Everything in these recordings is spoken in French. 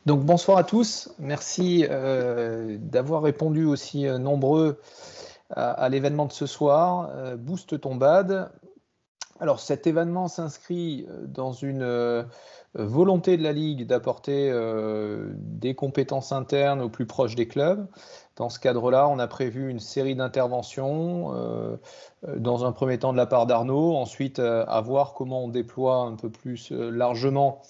Donc bonsoir à tous, merci d'avoir répondu aussi nombreux à l'événement de ce soir, Boost ton bad. Alors cet événement s'inscrit dans une volonté de la Ligue d'apporter des compétences internes au plus proche des clubs. Dans ce cadre-là, on a prévu une série d'interventions, dans un premier temps de la part d'Arnaud, ensuite à voir comment on déploie un peu plus largement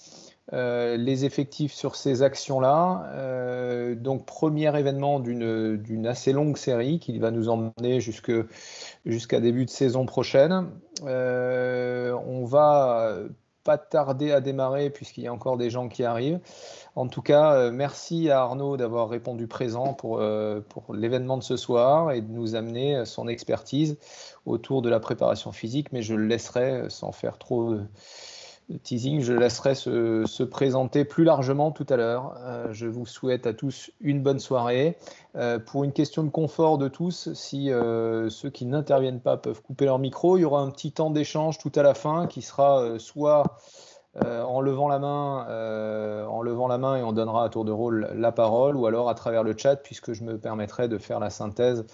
les effectifs sur ces actions-là. Donc, premier événement d'une assez longue série qui va nous emmener jusqu'à début de saison prochaine. On va pas tarder à démarrer puisqu'il y a encore des gens qui arrivent. En tout cas, merci à Arnaud d'avoir répondu présent pour l'événement de ce soir et de nous amener son expertise autour de la préparation physique, mais je le laisserai, sans faire trop de teasing, je le laisserai se présenter plus largement tout à l'heure. Je vous souhaite à tous une bonne soirée. Pour une question de confort de tous, si ceux qui n'interviennent pas peuvent couper leur micro, il y aura un petit temps d'échange tout à la fin qui sera soit en levant la main et on donnera à tour de rôle la parole, ou alors à travers le chat, puisque je me permettrai de faire la synthèse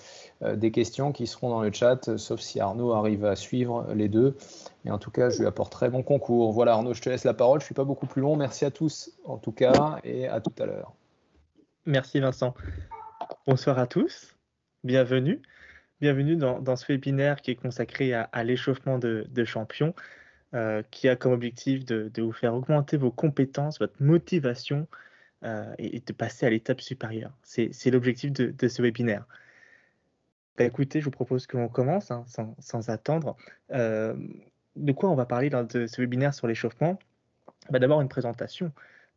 des questions qui seront dans le chat, sauf si Arnaud arrive à suivre les deux. Mais en tout cas, je lui apporterai mon concours. Voilà, Arnaud, je te laisse la parole. Je ne suis pas beaucoup plus long. Merci à tous, en tout cas, et à tout à l'heure. Merci Vincent. Bonsoir à tous. Bienvenue. Bienvenue dans ce webinaire qui est consacré à l'échauffement de champions, qui a comme objectif de vous faire augmenter vos compétences, votre motivation et de passer à l'étape supérieure. C'est l'objectif de ce webinaire. Écoutez, je vous propose que l'on commence sans attendre. De quoi on va parler lors de ce webinaire sur l'échauffement? D'abord une présentation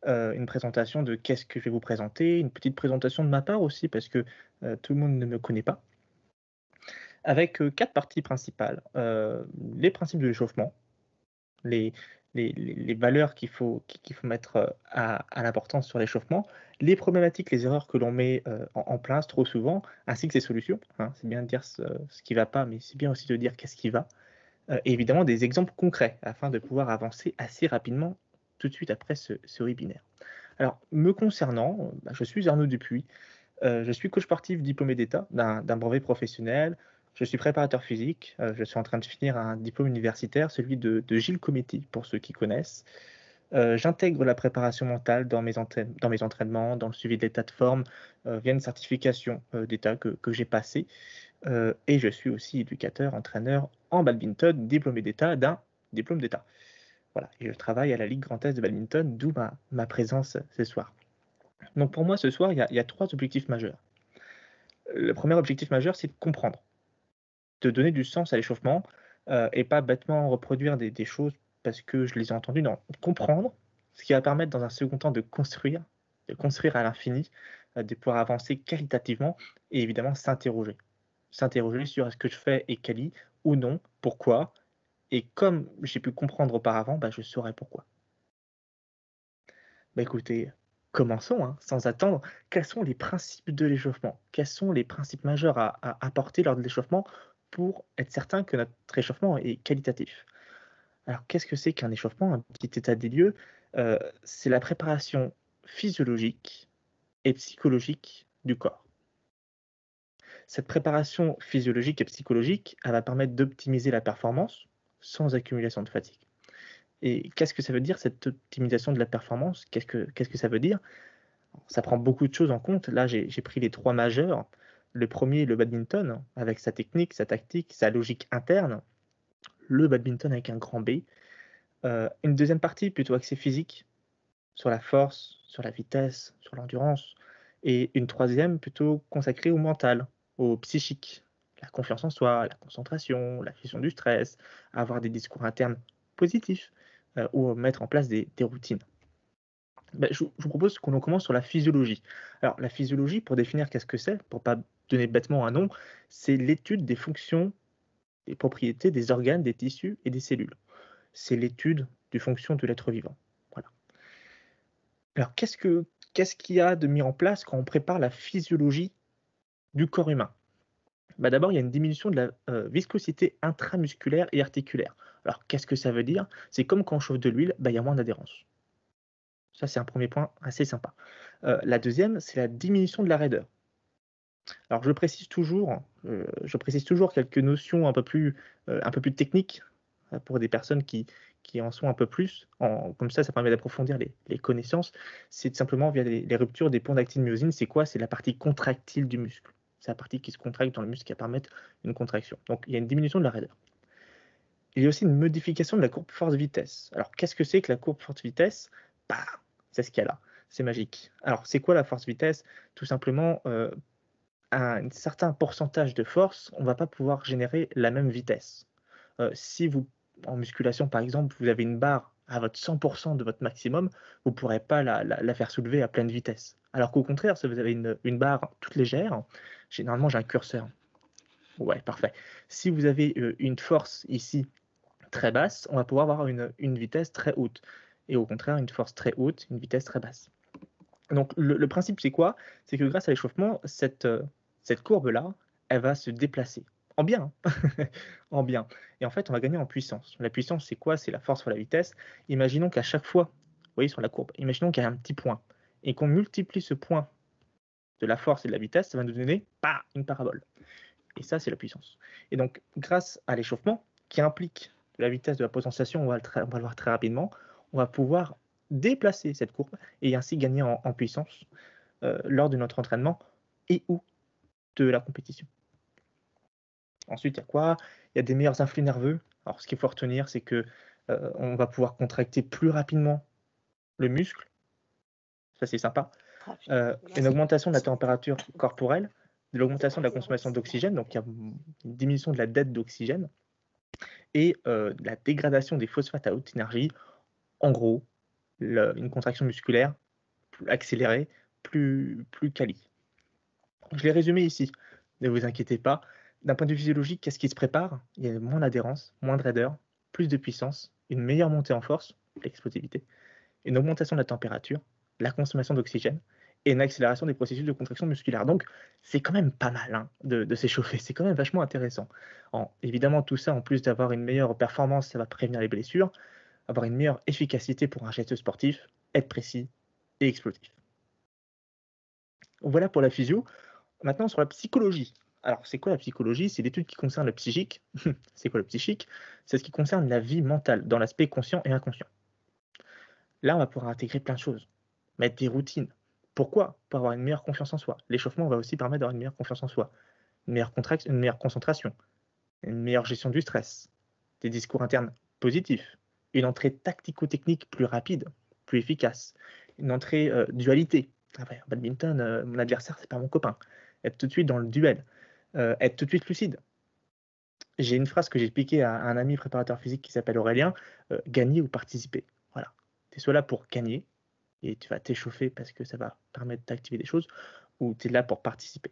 de qu'est-ce que je vais vous présenter, une petite présentation de ma part aussi parce que tout le monde ne me connaît pas, avec 4 parties principales. Les principes de l'échauffement, les les valeurs qu'il faut mettre à l'importance sur l'échauffement, les problématiques, les erreurs que l'on met en place trop souvent, ainsi que ses solutions, hein. C'est bien de dire ce qui ne va pas, mais c'est bien aussi de dire qu'est-ce qui va. Et évidemment des exemples concrets afin de pouvoir avancer assez rapidement tout de suite après ce webinaire. Alors, me concernant, je suis Arnaud Dupuis, je suis coach sportif diplômé d'État d'un brevet professionnel, je suis préparateur physique, je suis en train de finir un diplôme universitaire, celui de Gilles Cometti, pour ceux qui connaissent. J'intègre la préparation mentale dans mes entraînements, dans le suivi de l'état de forme, via une certification d'État que j'ai passée. Et je suis aussi éducateur, entraîneur en badminton, diplômé d'État d'un diplôme d'État. Voilà, et je travaille à la Ligue Grand Est de badminton, d'où ma présence ce soir. Donc pour moi, ce soir, il y a 3 objectifs majeurs. Le premier objectif majeur, c'est de comprendre, de donner du sens à l'échauffement, et pas bêtement reproduire des choses parce que je les ai entendues. Non, comprendre, ce qui va permettre dans un second temps de construire à l'infini, de pouvoir avancer qualitativement et évidemment s'interroger. S'interroger sur est-ce que je fais est quali ou non, pourquoi, et comme j'ai pu comprendre auparavant, je saurai pourquoi. Écoutez, commençons, hein, sans attendre. Quels sont les principes de l'échauffement? Quels sont les principes majeurs à apporter lors de l'échauffement pour être certain que notre échauffement est qualitatif? Alors, qu'est-ce que c'est qu'un échauffement? Un petit état des lieux, c'est la préparation physiologique et psychologique du corps. Cette préparation physiologique et psychologique, elle va permettre d'optimiser la performance sans accumulation de fatigue. Et qu'est-ce que ça veut dire cette optimisation de la performance? Qu'est-ce que ça veut dire? Ça prend beaucoup de choses en compte. Là, j'ai pris les 3 majeurs. Le premier, le badminton, avec sa technique, sa tactique, sa logique interne. Le badminton avec un grand B. Une deuxième partie plutôt axée physique, sur la force, sur la vitesse, sur l'endurance. Et une troisième plutôt consacrée au mental, au psychique, la confiance en soi, la concentration, la gestion du stress, avoir des discours internes positifs, ou mettre en place des routines. Je vous propose qu'on commence sur la physiologie. Alors la physiologie, pour définir qu'est-ce que c'est, pour pas donner bêtement un nom, c'est l'étude des fonctions, des propriétés des organes, des tissus et des cellules. C'est l'étude des fonctions de l'être vivant. Voilà. Alors qu'est-ce qu'il y a de mis en place quand on prépare la physiologie du corps humain? D'abord, il y a une diminution de la viscosité intramusculaire et articulaire. Alors qu'est-ce que ça veut dire? C'est comme quand on chauffe de l'huile, il y a moins d'adhérence. Ça, c'est un premier point assez sympa. La deuxième, c'est la diminution de la raideur. Alors, je précise toujours quelques notions un peu plus techniques pour des personnes qui en sont un peu plus. Comme ça permet d'approfondir les connaissances. C'est simplement via les ruptures des ponts d'actine-myosine. C'est quoi? C'est la partie contractile du muscle. C'est la partie qui se contracte dans le muscle qui va permettre une contraction. Donc, il y a une diminution de la raideur. Il y a aussi une modification de la courbe force-vitesse. Alors, qu'est-ce que c'est que la courbe force-vitesse? Bah, c'est ce qu'il y a là. C'est magique. Alors, c'est quoi la force-vitesse? Tout simplement, à un certain pourcentage de force, on ne va pas pouvoir générer la même vitesse. Si vous, en musculation par exemple, vous avez une barre à votre 100% de votre maximum, vous ne pourrez pas la faire soulever à pleine vitesse. Alors qu'au contraire, si vous avez une barre toute légère, généralement j'ai un curseur. Ouais, parfait. Si vous avez une force ici très basse, on va pouvoir avoir une vitesse très haute. Et au contraire, une force très haute, une vitesse très basse. Donc le principe, c'est quoi? C'est que grâce à l'échauffement, cette courbe-là, elle va se déplacer. En bien, hein. En bien. Et en fait, on va gagner en puissance. La puissance, c'est quoi? C'est la force fois la vitesse. Imaginons qu'à chaque fois, vous voyez sur la courbe, imaginons qu'il y a un petit point et qu'on multiplie ce point de la force et de la vitesse, ça va nous donner une parabole. Et ça, c'est la puissance. Et donc, grâce à l'échauffement, qui implique la vitesse de la potentiation, on va le voir très rapidement, on va pouvoir déplacer cette courbe et ainsi gagner en puissance lors de notre entraînement et ou de la compétition. Ensuite, il y a quoi? Il y a des meilleurs influx nerveux. Alors, ce qu'il faut retenir, c'est que on va pouvoir contracter plus rapidement le muscle. Ça, c'est sympa. Une augmentation de la température corporelle, de l'augmentation de la consommation d'oxygène, donc il y a une diminution de la dette d'oxygène, et la dégradation des phosphates à haute énergie. En gros, une contraction musculaire plus accélérée, plus quali. Je l'ai résumé ici, ne vous inquiétez pas. D'un point de vue physiologique, qu'est-ce qui se prépare? Il y a moins d'adhérence, moins de raideur, plus de puissance, une meilleure montée en force, l'explosivité, une augmentation de la température, la consommation d'oxygène et une accélération des processus de contraction musculaire. Donc, c'est quand même pas mal hein, de s'échauffer, c'est quand même vachement intéressant. Évidemment, tout ça, en plus d'avoir une meilleure performance, ça va prévenir les blessures, avoir une meilleure efficacité pour un geste sportif, être précis et explosif. Voilà pour la physio. Maintenant, sur la psychologie. Alors, c'est quoi la psychologie? C'est l'étude qui concerne le psychique. C'est quoi le psychique? C'est ce qui concerne la vie mentale, dans l'aspect conscient et inconscient. Là, on va pouvoir intégrer plein de choses, mettre des routines. Pourquoi? Pour avoir une meilleure confiance en soi. L'échauffement va aussi permettre d'avoir une meilleure confiance en soi, une meilleure concentration, une meilleure gestion du stress, des discours internes positifs, une entrée tactico-technique plus rapide, plus efficace, une entrée dualité. Ah ouais, en badminton, mon adversaire, c'est pas mon copain. Être tout de suite dans le duel, être tout de suite lucide. J'ai une phrase que j'ai piquée à un ami préparateur physique qui s'appelle Aurélien, gagner ou participer. Voilà. Tu es soit là pour gagner, et tu vas t'échauffer parce que ça va permettre d'activer des choses, ou tu es là pour participer.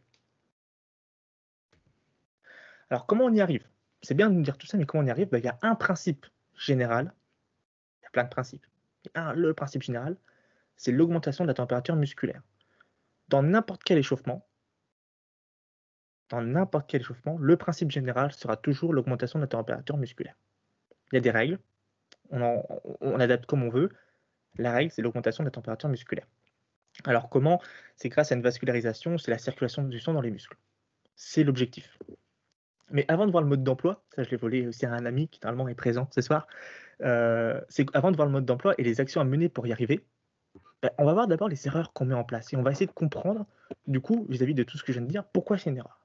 Alors, comment on y arrive? C'est bien de nous dire tout ça, mais comment on y arrive? Il y a un principe général, il y a plein de principes. Le principe général, c'est l'augmentation de la température musculaire. Dans n'importe quel échauffement, le principe général sera toujours l'augmentation de la température musculaire. Il y a des règles, on adapte comme on veut. La règle, c'est l'augmentation de la température musculaire. Alors comment? C'est grâce à une vascularisation, c'est la circulation du sang dans les muscles. C'est l'objectif. Mais avant de voir le mode d'emploi, ça je l'ai volé aussi à un ami qui normalement est présent ce soir, c'est avant de voir le mode d'emploi et les actions à mener pour y arriver, on va voir d'abord les erreurs qu'on met en place et on va essayer de comprendre, du coup, vis-à-vis de tout ce que je viens de dire, pourquoi c'est une erreur.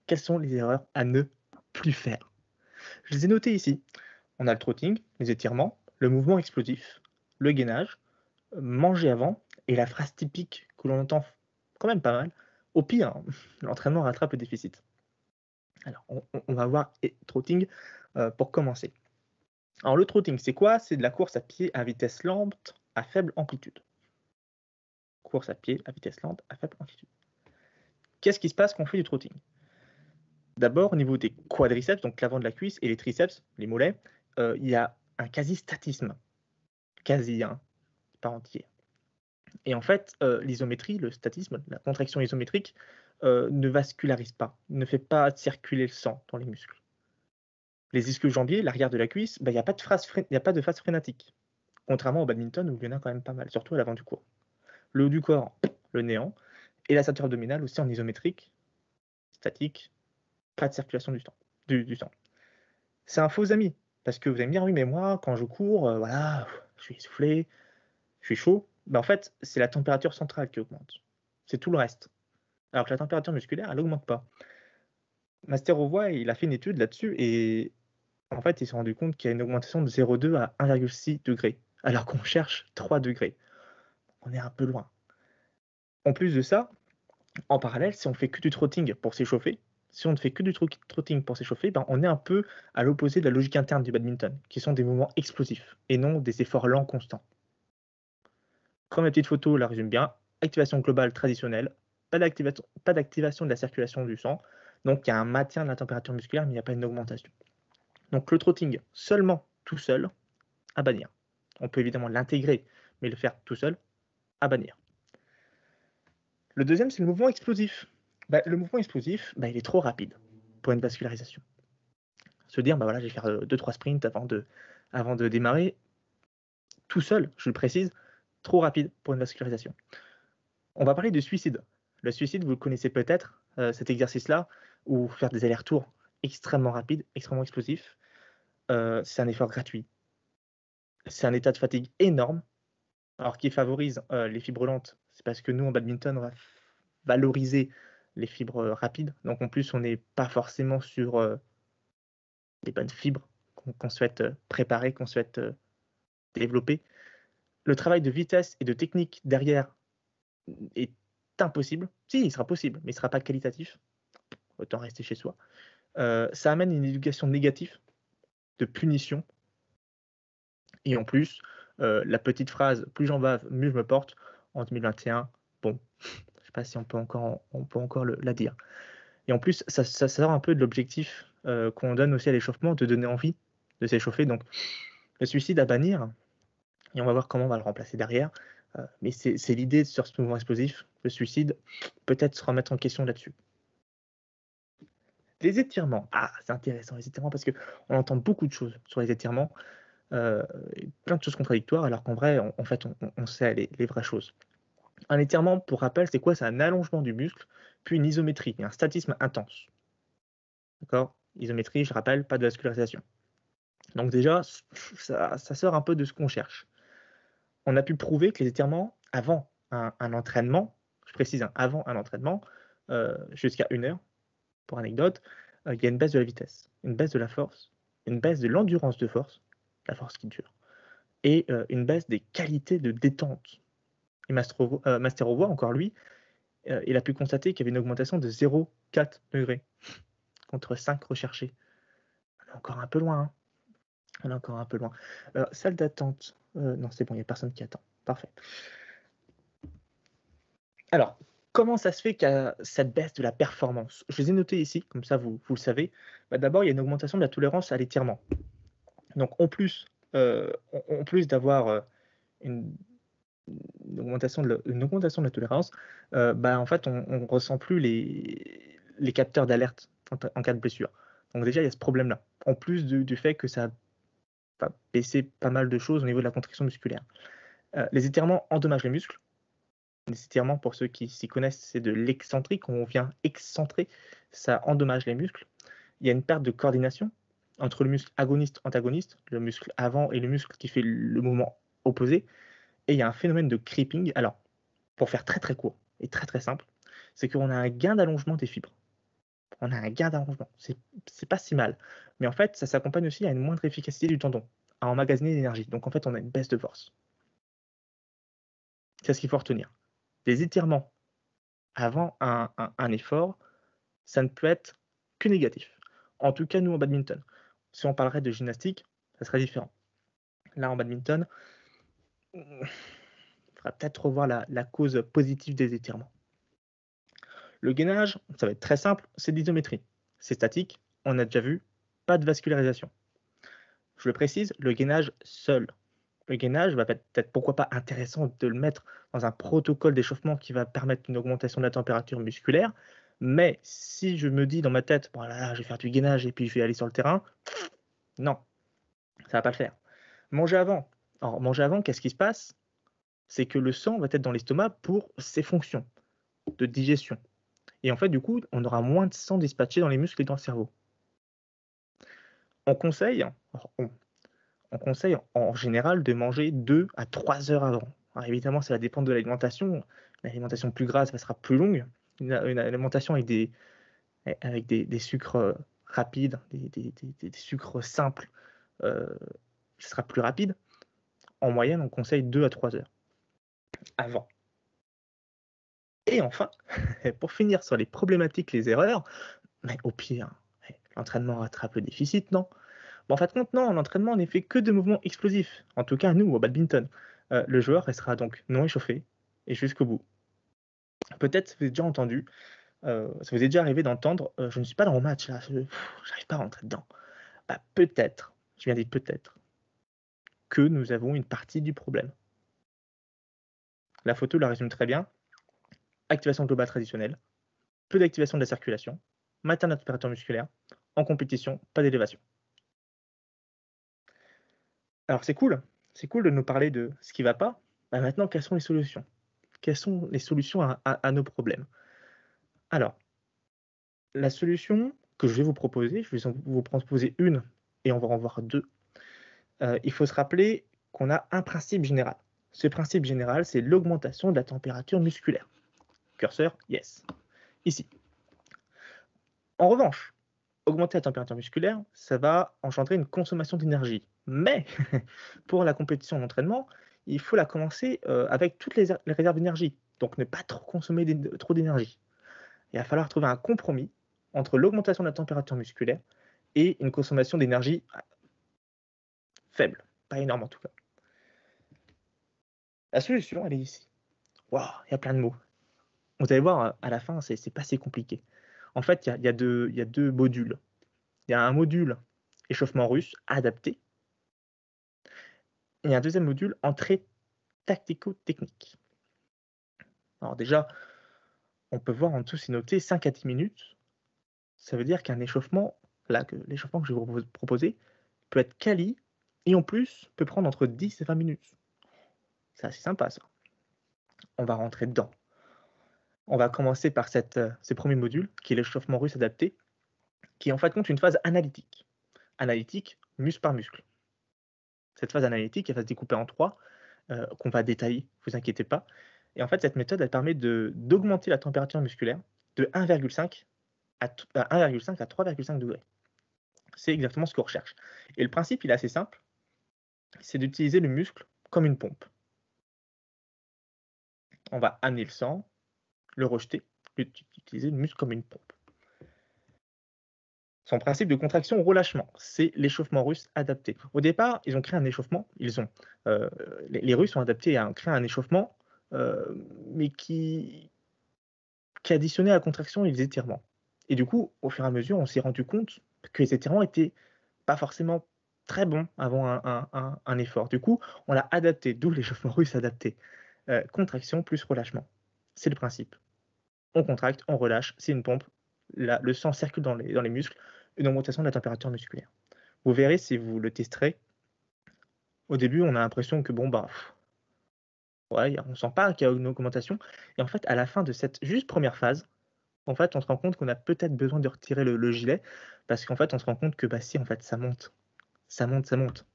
Quelles sont les erreurs à ne plus faire? Je les ai notées ici. On a le trotting, les étirements, le mouvement explosif, le gainage, manger avant et la phrase typique que l'on entend quand même pas mal, au pire, l'entraînement rattrape le déficit. Alors, on va voir trotting pour commencer. Alors, le trotting, c'est quoi? C'est de la course à pied à vitesse lente à faible amplitude. Course à pied à vitesse lente à faible amplitude. Qu'est-ce qui se passe quand on fait du trotting? D'abord, au niveau des quadriceps, donc l'avant de la cuisse, et les triceps, les mollets, il y a un quasi-statisme. Quasi, hein, pas entier. Et en fait, l'isométrie, le statisme, la contraction isométrique, ne vascularise pas, ne fait pas circuler le sang dans les muscles. Les ischio-jambiers, l'arrière de la cuisse, il n'y a pas de phase frénatique. Contrairement au badminton où il y en a quand même pas mal, surtout à l'avant du cours. Le haut du corps, le néant, et la ceinture abdominale aussi en isométrique, statique, pas de circulation du sang. C'est un faux ami, parce que vous allez me dire, oui, mais moi, quand je cours, voilà, je suis essoufflé, je suis chaud. En fait, c'est la température centrale qui augmente. C'est tout le reste. Alors que la température musculaire, elle n'augmente pas. Master-Rovoy, il a fait une étude là-dessus et en fait, il s'est rendu compte qu'il y a une augmentation de 0,2 à 1,6 degrés, alors qu'on cherche 3 degrés. On est un peu loin. En plus de ça, en parallèle, si on fait que du trotting pour s'échauffer, si on ne fait que du trotting pour s'échauffer, on est un peu à l'opposé de la logique interne du badminton, qui sont des mouvements explosifs et non des efforts lents constants. Comme la petite photo la résume bien, activation globale traditionnelle, pas d'activation de la circulation du sang, donc il y a un maintien de la température musculaire, mais il n'y a pas une augmentation. Donc le trotting seulement tout seul, à bannir. On peut évidemment l'intégrer, mais le faire tout seul, à bannir. Le deuxième, c'est le mouvement explosif. Le mouvement explosif, il est trop rapide pour une vascularisation. Se dire, voilà, je vais faire 2-3 sprints avant de démarrer, tout seul, je le précise, trop rapide pour une vascularisation. On va parler de suicide. Le suicide, vous le connaissez peut-être, cet exercice-là, où faire des allers-retours extrêmement rapides, extrêmement explosifs, c'est un effort gratuit. C'est un état de fatigue énorme, alors qui favorise les fibres lentes. C'est parce que nous, en badminton, on va valoriser les fibres rapides. Donc en plus, on n'est pas forcément sur les bonnes fibres qu'on souhaite préparer, qu'on souhaite développer. Le travail de vitesse et de technique derrière est impossible. Si, il sera possible, mais il ne sera pas qualitatif. Autant rester chez soi. Ça amène une éducation négative, de punition. Et en plus, la petite phrase « plus j'en bave, mieux je me porte » en 2021, bon, je ne sais pas si on peut encore la dire. Et en plus, ça sort un peu de l'objectif qu'on donne aussi à l'échauffement, de donner envie de s'échauffer. Donc, le suicide à bannir, et on va voir comment on va le remplacer derrière. Mais c'est l'idée sur ce mouvement explosif, le suicide, peut-être se remettre en question là-dessus. Les étirements, c'est intéressant les étirements parce qu'on entend beaucoup de choses sur les étirements, plein de choses contradictoires, alors qu'en vrai, en fait, on sait les vraies choses. Un étirement, pour rappel, c'est quoi? C'est un allongement du muscle, puis une isométrie, un statisme intense. D'accord? Isométrie, je rappelle, pas de vascularisation. Donc déjà, ça sort un peu de ce qu'on cherche. On a pu prouver que les étirements, avant un entraînement, je précise, avant un entraînement, jusqu'à 1 heure, pour anecdote, il y a une baisse de la vitesse, une baisse de la force, une baisse de l'endurance de force, la force qui dure, et une baisse des qualités de détente. Et Master-Rovoy, encore lui, il a pu constater qu'il y avait une augmentation de 0,4 degrés contre 5 recherchés. On est encore un peu loin. Hein. On est encore un peu loin. Salle d'attente. Non, c'est bon, il n'y a personne qui attend. Parfait. Alors, comment ça se fait qu'il y a cette baisse de la performance? Je les ai notés ici, comme ça vous le savez. D'abord, il y a une augmentation de la tolérance à l'étirement. Donc, en plus d'avoir une augmentation de la tolérance, en fait, on ne ressent plus les capteurs d'alerte en cas de blessure. Donc déjà, il y a ce problème-là, en plus du fait que ça va baisser pas mal de choses au niveau de la contraction musculaire. Les étirements endommagent les muscles. Les étirements, pour ceux qui s'y connaissent, c'est de l'excentrique, on vient excentrer, ça endommage les muscles. Il y a une perte de coordination entre le muscle agoniste-antagoniste, le muscle avant et le muscle qui fait le mouvement opposé. Et il y a un phénomène de creeping. Alors, pour faire très très court et très très simple, c'est qu'on a un gain d'allongement des fibres. On a un gain d'allongement. C'est pas si mal. Mais en fait, ça s'accompagne aussi à une moindre efficacité du tendon, à emmagasiner l'énergie. Donc en fait, on a une baisse de force. C'est ce qu'il faut retenir. Des étirements avant un effort, ça ne peut être que négatif. En tout cas, nous en badminton. Si on parlerait de gymnastique, ça serait différent. Là, en badminton, il faudra peut-être revoir la cause positive des étirements. Le gainage, ça va être très simple, c'est de l'isométrie. C'est statique, on a déjà vu, pas de vascularisation. Je le précise, le gainage seul. Le gainage va peut-être, pourquoi pas, intéressant de le mettre dans un protocole d'échauffement qui va permettre une augmentation de la température musculaire. Mais si je me dis dans ma tête, je vais faire du gainage et puis je vais aller sur le terrain, non, ça va pas le faire. Manger avant, Alors, manger avant, qu'est-ce qui se passe? C'est que le sang va être dans l'estomac pour ses fonctions de digestion. Et en fait, du coup, on aura moins de sang dispatché dans les muscles et dans le cerveau. On conseille, alors, on conseille en général de manger 2 à 3 heures avant. Alors évidemment, ça va dépendre de l'alimentation. L'alimentation plus grasse, sera plus longue. Une alimentation avec des sucres rapides, des sucres simples, ce sera plus rapide. En moyenne, on conseille 2 à 3 heures avant. Et enfin, pour finir sur les problématiques, les erreurs, mais au pire, l'entraînement rattrape le déficit, non? En fait, compte, non, l'entraînement n'est fait que de mouvements explosifs. En tout cas, nous, au badminton. Le joueur restera donc non échauffé et jusqu'au bout. Peut-être vous avez déjà entendu, ça vous est déjà arrivé d'entendre je ne suis pas dans mon match, là, j'arrive pas à rentrer dedans. Bah, peut-être, je viens de dire peut-être, que nous avons une partie du problème. La photo la résume très bien. Activation globale traditionnelle, peu d'activation de la circulation, maintien de la température musculaire, en compétition, pas d'élévation. Alors c'est cool de nous parler de ce qui ne va pas. Bah, maintenant, quelles sont les solutions? Quelles sont les solutions à nos problèmes? Alors, la solution que je vais vous proposer, je vais vous proposer une et on va en voir deux. Il faut se rappeler qu'on a un principe général. Ce principe général, c'est l'augmentation de la température musculaire. Curseur, yes. Ici. En revanche, augmenter la température musculaire, ça va engendrer une consommation d'énergie. Mais pour la compétition d'entraînement, il faut la commencer avec toutes les réserves d'énergie. Donc ne pas trop consommer trop d'énergie. Il va falloir trouver un compromis entre l'augmentation de la température musculaire et une consommation d'énergie faible, pas énorme en tout cas. La solution, elle est ici. Waouh, il y a plein de mots. Vous allez voir, à la fin, c'est pas si compliqué. En fait, il y a deux modules. Il y a un module échauffement russe adapté et un deuxième module entrée tactico-technique. Alors déjà, on peut voir en dessous, c'est noté 5 à 10 minutes. Ça veut dire qu'un échauffement, l'échauffement que je vais vous proposer, peut être quali et en plus peut prendre entre 10 et 20 minutes. C'est assez sympa ça. On va rentrer dedans. On va commencer par ce premier module qui est l'échauffement russe adapté, qui est en fait compte une phase analytique. Analytique, muscle par muscle. Cette phase analytique, elle va se découper en 3, qu'on va détailler, ne vous inquiétez pas. Et en fait, cette méthode, elle permet d'augmenter la température musculaire de 1,5 à 3,5 degrés. C'est exactement ce qu'on recherche. Et le principe, il est assez simple, c'est d'utiliser le muscle comme une pompe. On va amener le sang, le rejeter, utiliser le muscle comme une pompe. Son principe de contraction au relâchement, c'est l'échauffement russe adapté. Au départ, ils ont créé un échauffement, les Russes ont adapté à créer un échauffement, mais qui additionnait à la contraction et les étirements. Et du coup, au fur et à mesure, on s'est rendu compte que les étirements étaient pas forcément très bons avant un effort. Du coup, on l'a adapté, d'où l'échauffement russe adapté. Contraction plus relâchement. C'est le principe. On contracte, on relâche, c'est une pompe. Le sang circule dans les muscles, une augmentation de la température musculaire. Vous verrez si vous le testerez. Au début, on a l'impression que ouais, on sent pas qu'il y a une augmentation. Et en fait, à la fin de cette juste première phase, en fait, on se rend compte qu'on a peut-être besoin de retirer le gilet parce qu'en fait, on se rend compte que si, en fait, ça monte. Ça monte, ça monte.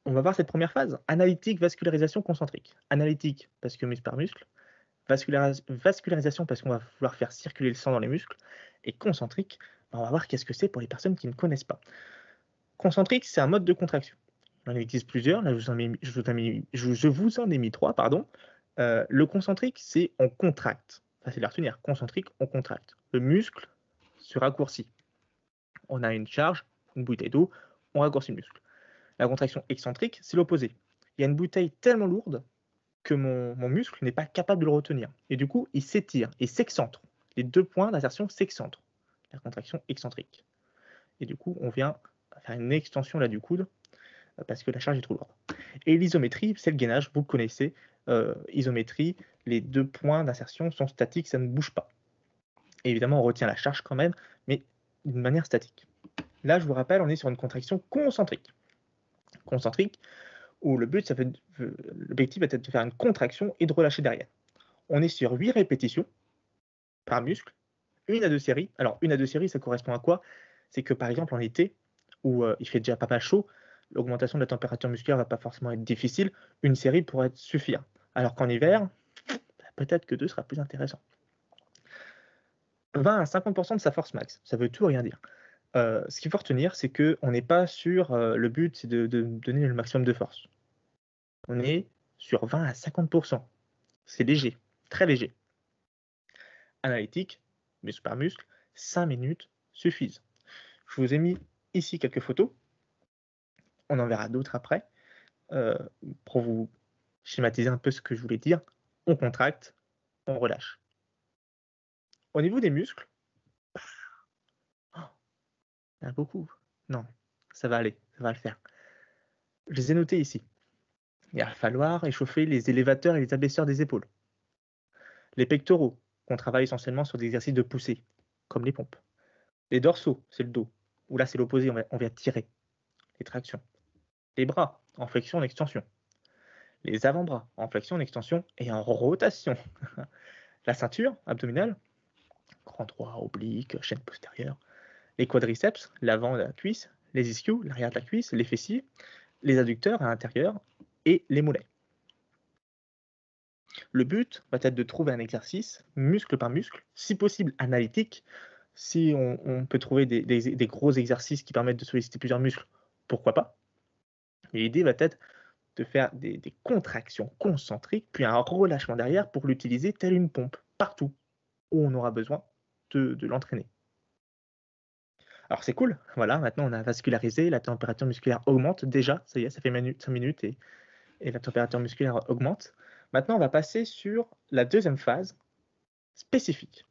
On va voir cette première phase. Analytique, vascularisation concentrique. Analytique, parce que muscle par muscle. Vascularisation, parce qu'on va vouloir faire circuler le sang dans les muscles. Et concentrique, on va voir qu'est-ce que c'est pour les personnes qui ne connaissent pas. Concentrique, c'est un mode de contraction. Il en existe plusieurs. Là, je vous en ai mis 3, pardon. Le concentrique, c'est on contracte. Facile à retenir. Concentrique, on contracte. Le muscle se raccourcit. On a une charge, une bouteille d'eau, on raccourcit le muscle. La contraction excentrique, c'est l'opposé. Il y a une bouteille tellement lourde que mon muscle n'est pas capable de le retenir. Et du coup, il s'étire et s'excentre. Les deux points d'insertion s'excentrent. La contraction excentrique. Et du coup, on vient faire une extension là du coude parce que la charge est trop lourde. Et l'isométrie, c'est le gainage, vous le connaissez. Isométrie, les deux points d'insertion sont statiques, ça ne bouge pas. Et évidemment, on retient la charge quand même, mais d'une manière statique. Là, je vous rappelle, on est sur une contraction concentrique. Concentrique, où l'objectif va être de faire une contraction et de relâcher derrière. On est sur 8 répétitions par muscle, 1 à 2 séries. Alors 1 à 2 séries, ça correspond à quoi? C'est que par exemple en été, où il fait déjà pas mal chaud, l'augmentation de la température musculaire va pas forcément être difficile, une série pourrait suffire. Alors qu'en hiver, peut-être que 2 sera plus intéressant. 20 à 50% de sa force max, ça veut tout rien dire. Ce qu'il faut retenir, c'est qu'on n'est pas sur le but, c'est de donner le maximum de force. On est sur 20 à 50%. C'est léger, très léger. Analytique, muscle par muscle, 5 minutes suffisent. Je vous ai mis ici quelques photos. On en verra d'autres après. Pour vous schématiser un peu ce que je voulais dire, on contracte, on relâche. Au niveau des muscles, il y en a beaucoup. Non, ça va aller, ça va le faire. Je les ai notés ici. Il va falloir échauffer les élévateurs et les abaisseurs des épaules. Les pectoraux, qu'on travaille essentiellement sur des exercices de poussée, comme les pompes. Les dorsaux, c'est le dos, où là c'est l'opposé, on vient tirer, les tractions. Les bras, en flexion, en extension. Les avant-bras, en flexion, en extension et en rotation. La ceinture abdominale, grand droit, oblique, chaîne postérieure. Les quadriceps, l'avant de la cuisse. Les ischios, l'arrière de la cuisse. Les fessiers, les adducteurs à l'intérieur et les mollets. Le but va être de trouver un exercice, muscle par muscle, si possible analytique. Si on peut trouver des gros exercices qui permettent de solliciter plusieurs muscles, pourquoi pas. Et l'idée va être de faire des contractions concentriques, puis un relâchement derrière pour l'utiliser telle une pompe, partout où on aura besoin de l'entraîner. Alors c'est cool, voilà, maintenant on a vascularisé, la température musculaire augmente déjà, ça y est, ça fait 5 minutes et la température musculaire augmente. Maintenant on va passer sur la deuxième phase, spécifique.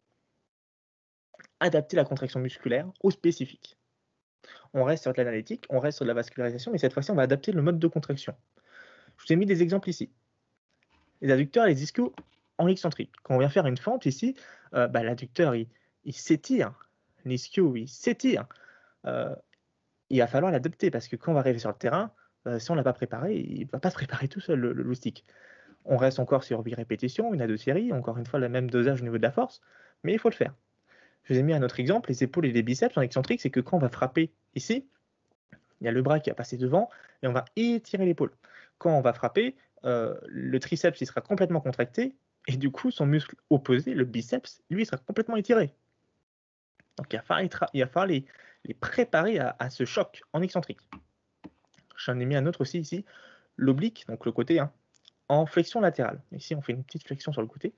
Adapter la contraction musculaire au spécifique. On reste sur de l'analytique, on reste sur de la vascularisation, mais cette fois-ci on va adapter le mode de contraction. Je vous ai mis des exemples ici. Les adducteurs et les ischios en excentrique. Quand on vient faire une fente ici, l'adducteur il s'étire, l'ischio il s'étire. Il va falloir l'adapter parce que quand on va arriver sur le terrain, si on ne l'a pas préparé, il ne va pas se préparer tout seul le loustic. On reste encore sur 8 répétitions, 1 à 2 séries, encore une fois le même dosage au niveau de la force, mais il faut le faire. Je vous ai mis un autre exemple, les épaules et les biceps en excentrique, c'est que quand on va frapper ici, il y a le bras qui va passer devant et on va étirer l'épaule. Quand on va frapper, le triceps il sera complètement contracté et du coup son muscle opposé, le biceps, lui il sera complètement étiré. Donc il va falloir les préparer à ce choc en excentrique. J'en ai mis un autre aussi ici, l'oblique, donc le côté, en flexion latérale. Ici on fait une petite flexion sur le côté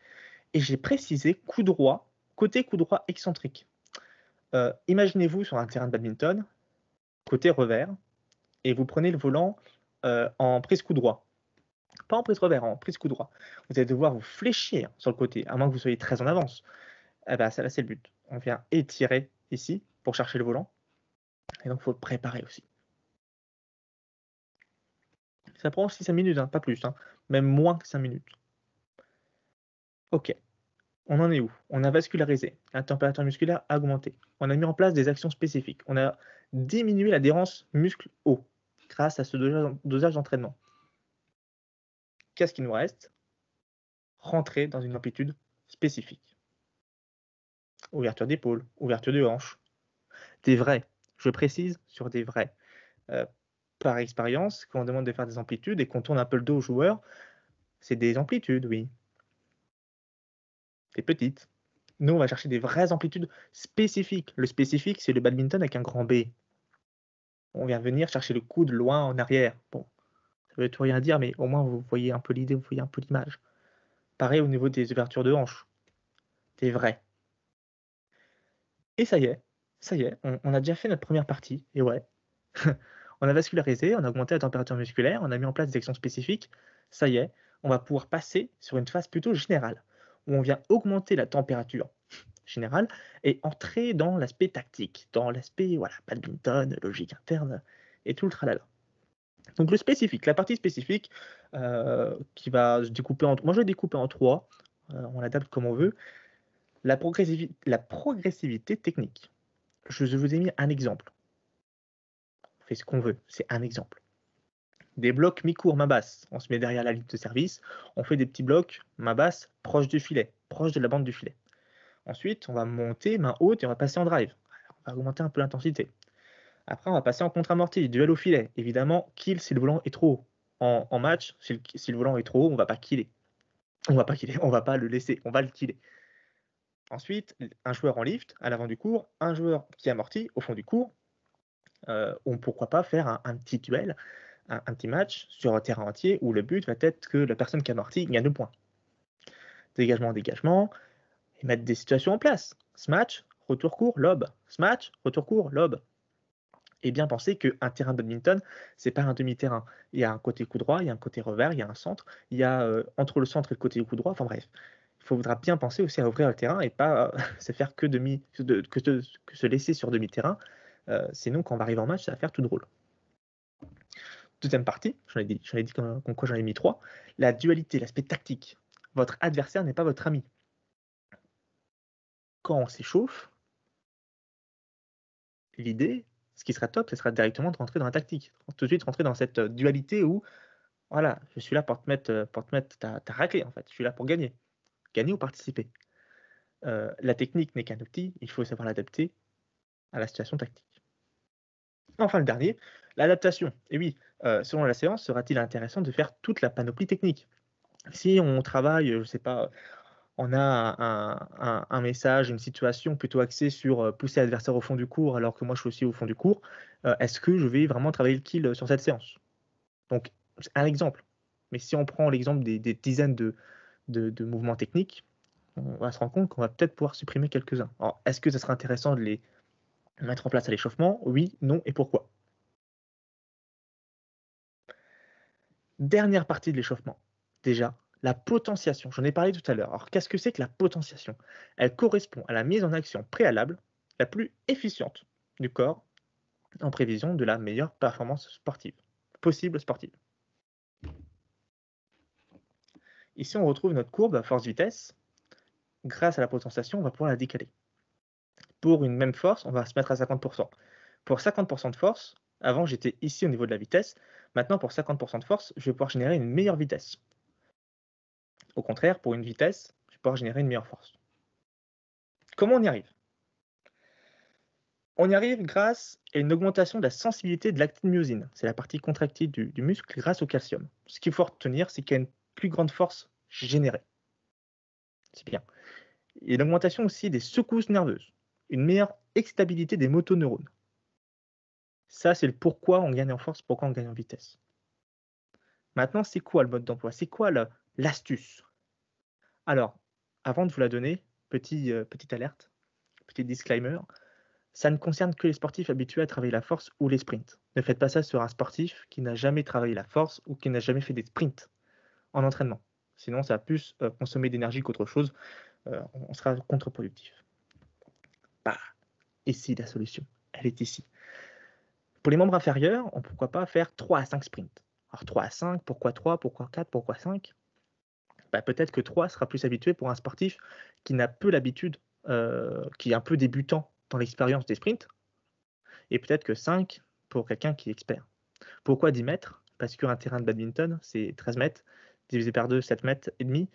et j'ai précisé coup droit, côté coup droit excentrique. Imaginez-vous sur un terrain de badminton, côté revers, et vous prenez le volant en prise coup droit. Pas en prise revers, en prise coup droit. Vous allez devoir vous fléchir sur le côté, à moins que vous soyez très en avance. Ça, là, c'est le but. On vient étirer ici pour chercher le volant. Et donc, il faut le préparer aussi. Ça prend aussi 5 minutes, pas plus. Même moins que 5 minutes. Ok. On en est où? On a vascularisé. La température musculaire a augmenté. On a mis en place des actions spécifiques. On a diminué l'adhérence muscle-eau grâce à ce dosage d'entraînement. Qu'est-ce qui nous reste? Rentrer dans une amplitude spécifique. Ouverture d'épaule, ouverture de hanche. Des vrais, je précise, sur des vrais. Par expérience, quand on demande de faire des amplitudes et qu'on tourne un peu le dos au joueur, c'est des amplitudes, oui. Des petites. Nous, on va chercher des vraies amplitudes spécifiques. Le spécifique, c'est le badminton avec un grand B. On vient venir chercher le coude loin en arrière. Bon, ça veut tout rien dire, mais au moins vous voyez un peu l'idée, vous voyez un peu l'image. Pareil au niveau des ouvertures de hanche. Des vrais. Et ça y est, on a déjà fait notre première partie. Et ouais, on a vascularisé, on a augmenté la température musculaire, on a mis en place des actions spécifiques. Ça y est, on va pouvoir passer sur une phase plutôt générale, où on vient augmenter la température générale et entrer dans l'aspect tactique, dans l'aspect badminton, logique interne et tout le tralala. Donc le spécifique, la partie spécifique qui va se découper en... Moi je vais découper en 3, on l'adapte comme on veut. La progressivité technique. Je vous ai mis un exemple. On fait ce qu'on veut, c'est un exemple. Des blocs mi-court, main basse. On se met derrière la ligne de service. On fait des petits blocs, main basse, proche du filet, proche de la bande du filet. Ensuite, on va monter, main haute, et on va passer en drive. On va augmenter un peu l'intensité. Après, on va passer en contre-amorti, duel au filet. Évidemment, kill si le volant est trop haut. En match, si le volant est trop haut, on va pas killer. On va pas le laisser, on va le killer. Ensuite, un joueur en lift, à l'avant du cours, un joueur qui amortit au fond du cours. Ou pourquoi pas faire un petit duel, un petit match sur un terrain entier où le but va être que la personne qui amortit gagne 2 points. Dégagement, et mettre des situations en place. Smash, retour court, lob. Smash, retour court, lob. Et bien penser qu'un terrain de badminton, c'est pas un demi-terrain. Il y a un côté coup droit, il y a un côté revers, il y a un centre, il y a entre le centre et le côté coup droit, enfin bref. Il faudra bien penser aussi à ouvrir le terrain et pas se faire que se laisser sur demi-terrain. Sinon, quand on va arriver en match, ça va faire tout drôle. Deuxième partie, j'en ai dit comme quoi j'en ai mis 3. La dualité, l'aspect tactique. Votre adversaire n'est pas votre ami. Quand on s'échauffe, l'idée, ce qui sera top, ce sera directement de rentrer dans la tactique. Tout de suite rentrer dans cette dualité où, voilà, je suis là pour te mettre ta raclée, en fait. Je suis là pour gagner. Gagner ou participer. La technique n'est qu'un outil, il faut savoir l'adapter à la situation tactique. Enfin, le dernier, l'adaptation. Et oui, selon la séance, sera-t-il intéressant de faire toute la panoplie technique? Si on travaille, je ne sais pas, on a un message, une situation plutôt axée sur pousser l'adversaire au fond du cours, alors que moi je suis aussi au fond du cours, est-ce que je vais vraiment travailler le kill sur cette séance? Donc, c'est un exemple. Mais si on prend l'exemple des dizaines de mouvements techniques, on va se rendre compte qu'on va peut-être pouvoir supprimer quelques-uns. Alors, est-ce que ça serait intéressant de les mettre en place à l'échauffement? Oui, non, et pourquoi? Dernière partie de l'échauffement. Déjà, la potentiation. J'en ai parlé tout à l'heure. Alors, qu'est-ce que c'est que la potentiation? Elle correspond à la mise en action préalable la plus efficiente du corps en prévision de la meilleure performance sportive, possible sportive. Ici, on retrouve notre courbe force-vitesse. Grâce à la potentiation, on va pouvoir la décaler. Pour une même force, on va se mettre à 50%. Pour 50% de force, avant j'étais ici au niveau de la vitesse. Maintenant, pour 50% de force, je vais pouvoir générer une meilleure vitesse. Au contraire, pour une vitesse, je vais pouvoir générer une meilleure force. Comment on y arrive? On y arrive grâce à une augmentation de la sensibilité de l'actine-myosine. C'est la partie contractile du muscle grâce au calcium. Ce qu'il faut retenir, c'est qu'il y a une plus grande force générée. C'est bien. Et l'augmentation aussi des secousses nerveuses. Une meilleure excitabilité des motoneurones. Ça, c'est le pourquoi on gagne en force, pourquoi on gagne en vitesse. Maintenant, c'est quoi le mode d'emploi? C'est quoi l'astuce? Alors, avant de vous la donner, petite alerte, petit disclaimer, ça ne concerne que les sportifs habitués à travailler la force ou les sprints. Ne faites pas ça sur un sportif qui n'a jamais travaillé la force ou qui n'a jamais fait des sprints en entraînement. Sinon, ça va plus consommer d'énergie qu'autre chose. On sera contre-productif. Bah, ici, la solution, elle est ici. Pour les membres inférieurs, on pourquoi pas faire 3 à 5 sprints. Alors 3 à 5, pourquoi 3, pourquoi 4, pourquoi 5? Bah, peut-être que 3 sera plus habitué pour un sportif qui n'a peu l'habitude, qui est un peu débutant dans l'expérience des sprints, et peut-être que 5 pour quelqu'un qui est expert. Pourquoi 10 mètres? Parce qu'un terrain de badminton, c'est 13 mètres, divisé par 2, 7 mètres et demi.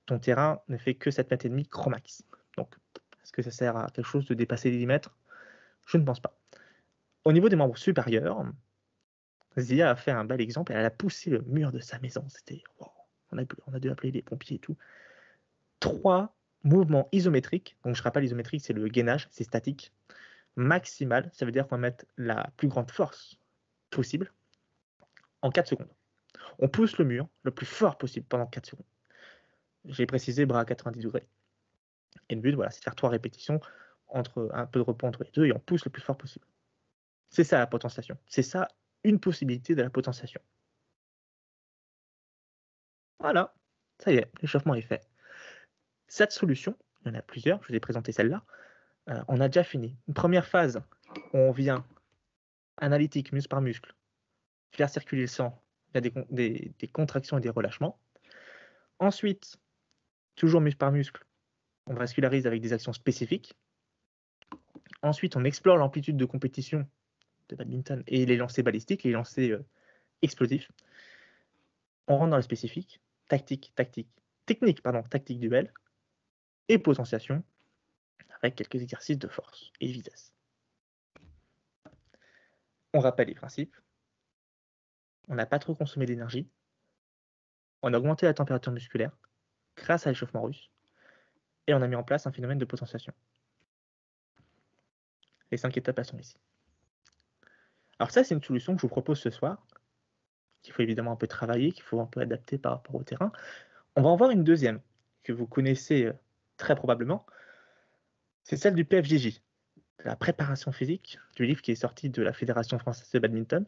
Ton terrain ne fait que 7 mètres et demi grand max. Donc, est-ce que ça sert à quelque chose de dépasser les 10 mètres? Je ne pense pas. Au niveau des membres supérieurs, Zia a fait un bel exemple. Elle a poussé le mur de sa maison. C'était wow. On a dû appeler les pompiers et tout. 3 mouvements isométriques. Donc, je rappelle, isométrique, c'est le gainage, c'est statique. Maximal, ça veut dire qu'on va mettre la plus grande force possible en 4 secondes. On pousse le mur le plus fort possible pendant 4 secondes. J'ai précisé bras à 90 degrés. Et le but, voilà, c'est de faire 3 répétitions, entre un peu de repos entre les deux, et on pousse le plus fort possible. C'est ça la potentiation. C'est ça une possibilité de la potentiation. Voilà, ça y est, l'échauffement est fait. Cette solution, il y en a plusieurs, je vous ai présenté celle-là, on a déjà fini. Une première phase, on vient analytique, muscle par muscle, faire circuler le sang, il y a des contractions et des relâchements. Ensuite, toujours muscle par muscle, on vascularise avec des actions spécifiques. Ensuite, on explore l'amplitude de compétition de badminton et les lancers balistiques, les lancers explosif. On rentre dans le spécifique, technique, duel et potentiation avec quelques exercices de force et de vitesse. On rappelle les principes. On n'a pas trop consommé d'énergie. On a augmenté la température musculaire grâce à l'échauffement russe. Et on a mis en place un phénomène de potentiation. Les 5 étapes, elles sont ici. Alors ça, c'est une solution que je vous propose ce soir, qu'il faut évidemment un peu travailler, qu'il faut un peu adapter par rapport au terrain. On va en voir une deuxième, que vous connaissez très probablement. C'est celle du PFJJ, de la préparation physique, du livre qui est sorti de la Fédération française de badminton.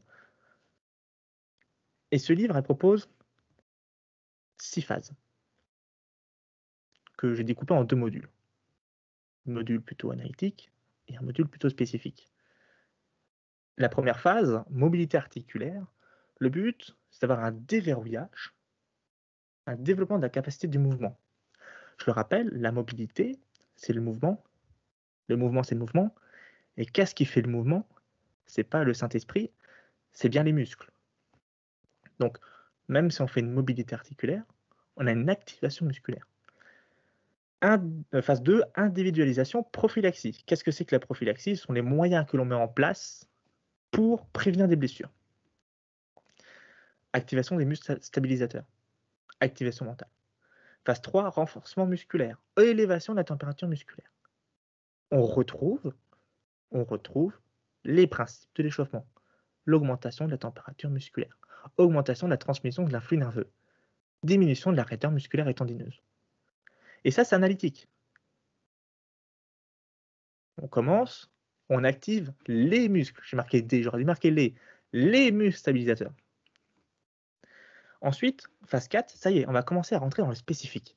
Et ce livre, elle propose 6 phases, que j'ai découpées en 2 modules. Un module plutôt analytique et un module plutôt spécifique. La première phase, mobilité articulaire, le but, c'est d'avoir un déverrouillage, un développement de la capacité du mouvement. Je le rappelle, la mobilité, c'est le mouvement, c'est le mouvement, et qu'est-ce qui fait le mouvement? C'est pas le Saint-Esprit, c'est bien les muscles. Donc, même si on fait une mobilité articulaire, on a une activation musculaire. Phase 2, individualisation, prophylaxie. Qu'est-ce que c'est que la prophylaxie? Ce sont les moyens que l'on met en place pour prévenir des blessures. Activation des muscles stabilisateurs. Activation mentale. Phase 3, renforcement musculaire. Élévation de la température musculaire. On retrouve les principes de l'échauffement. L'augmentation de la température musculaire. Augmentation de la transmission de l'influx nerveux. Diminution de la raideur musculaire et tendineuse. Et ça, c'est analytique. On commence, on active les muscles. J'ai marqué D, j'aurais dû marquer les muscles stabilisateurs. Ensuite, phase 4, ça y est, on va commencer à rentrer dans le spécifique.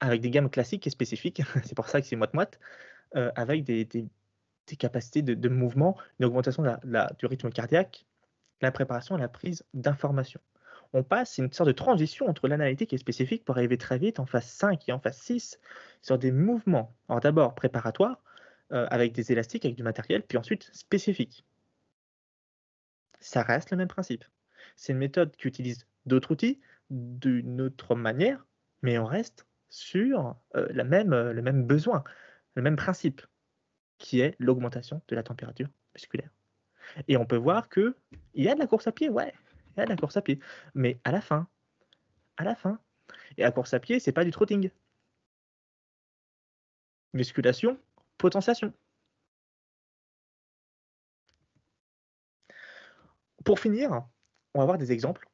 Avec des gammes classiques et spécifiques, c'est pour ça que c'est moite-moite, avec des capacités de mouvement, une augmentation du rythme cardiaque, la préparation et la prise d'informations. On passe une sorte de transition entre l'analytique et le spécifique pour arriver très vite en phase 5 et en phase 6 sur des mouvements. Alors d'abord préparatoires, avec des élastiques, avec du matériel, puis ensuite spécifiques. Ça reste le même principe. C'est une méthode qui utilise d'autres outils d'une autre manière, mais on reste sur le même besoin, le même principe, qui est l'augmentation de la température musculaire. Et on peut voir qu'il y a de la course à pied, ouais, il y a de la course à pied, mais à la fin. Et la course à pied, c'est pas du trotting. Musculation, potentiation. Pour finir, on va voir des exemples.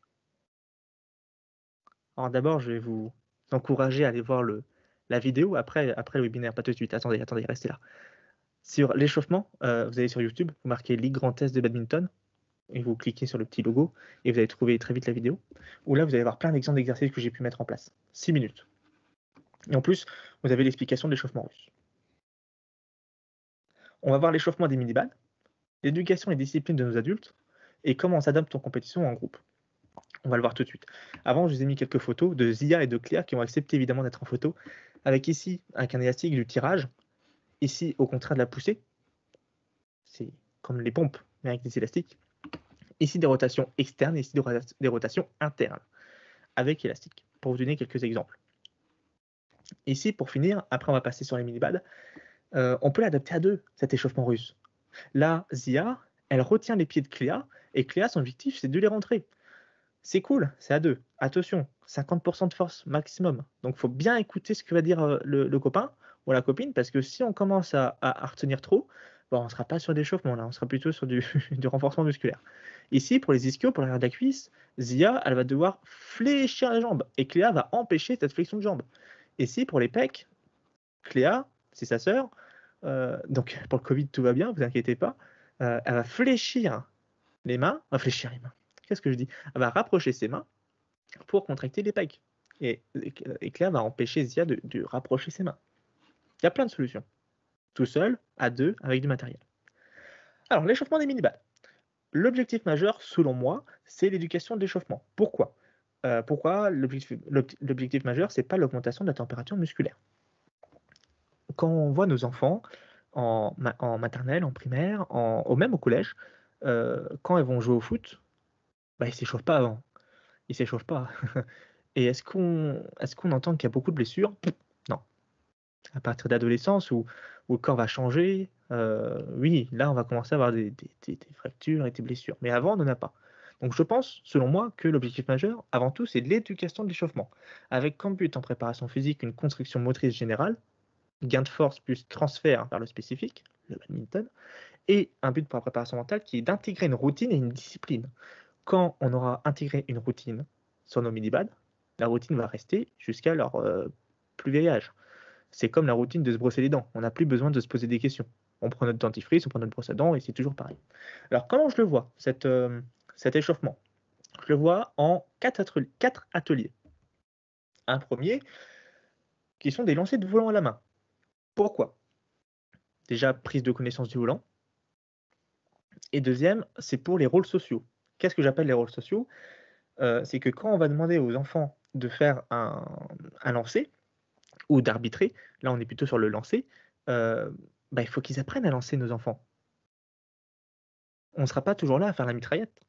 Alors d'abord, je vais vous encourager à aller voir la vidéo après le webinaire, pas tout de suite. Attendez, restez là. Sur l'échauffement, vous allez sur YouTube, vous marquez Ligue Grand Est de badminton, et vous cliquez sur le petit logo, et vous allez trouver très vite la vidéo, où là, vous allez avoir plein d'exemples d'exercices que j'ai pu mettre en place. 6 minutes. Et en plus, vous avez l'explication de l'échauffement russe. On va voir l'échauffement des mini-balles, l'éducation et discipline de nos adultes, et comment on s'adapte en compétition ou en groupe. On va le voir tout de suite. Avant, je vous ai mis quelques photos de Zia et de Cléa qui ont accepté évidemment d'être en photo, avec ici, avec un élastique du tirage, ici, au contraire de la poussée. C'est comme les pompes, mais avec des élastiques. Ici, des rotations externes et ici, des rotations internes, avec élastique, pour vous donner quelques exemples. Ici, pour finir, après on va passer sur les mini-balles, on peut l'adapter à deux, cet échauffement russe. Là, Zia, elle retient les pieds de Cléa, et Cléa, son objectif, c'est de les rentrer. C'est cool, c'est à deux. Attention, 50% de force maximum. Donc, il faut bien écouter ce que va dire le copain ou la copine, parce que si on commence à retenir trop, bon, on ne sera pas sur l'échauffement, là, on sera plutôt sur du renforcement musculaire. Ici, pour les ischios, pour l'arrière de la cuisse, Zia, elle va devoir fléchir la jambe, et Cléa va empêcher cette flexion de jambe. Ici, pour les pecs, Cléa, c'est sa sœur, donc pour le Covid, tout va bien, vous inquiétez pas, elle va fléchir les mains, qu'est-ce que je dis? Elle va rapprocher ses mains pour contracter les pecs. Et Claire va empêcher Zia de rapprocher ses mains. Il y a plein de solutions. Tout seul, à deux, avec du matériel. Alors, l'échauffement des mini-balles. L'objectif majeur, selon moi, c'est l'éducation de l'échauffement. Pourquoi l'objectif majeur, c'est pas l'augmentation de la température musculaire. Quand on voit nos enfants en maternelle, en primaire, même au collège, quand elles vont jouer au foot, bah, il s'échauffe pas avant. Il s'échauffe pas. Et est-ce qu'on entend qu'il y a beaucoup de blessures? Non. À partir d'adolescence où le corps va changer, oui, là, on va commencer à avoir des fractures et des blessures. Mais avant, on n'en a pas. Donc je pense, selon moi, que l'objectif majeur, avant tout, c'est l'éducation de l'échauffement. Avec comme but en préparation physique une construction motrice générale, gain de force plus transfert vers le spécifique, le badminton, et un but pour la préparation mentale qui est d'intégrer une routine et une discipline. Quand on aura intégré une routine sur nos mini-bads, la routine va rester jusqu'à leur plus vieil âge. C'est comme la routine de se brosser les dents. On n'a plus besoin de se poser des questions. On prend notre dentifrice, on prend notre brosse à dents et c'est toujours pareil. Alors, comment je le vois, cet échauffement? Je le vois en 4 ateliers. Un premier, qui sont des lancers de volant à la main. Pourquoi? Déjà, prise de connaissance du volant. Et deuxième, c'est pour les rôles sociaux. Qu'est-ce que j'appelle les rôles sociaux? C'est que quand on va demander aux enfants de faire un lancer, ou d'arbitrer, là on est plutôt sur le lancer, bah, il faut qu'ils apprennent à lancer nos enfants. On ne sera pas toujours là à faire la mitraillette.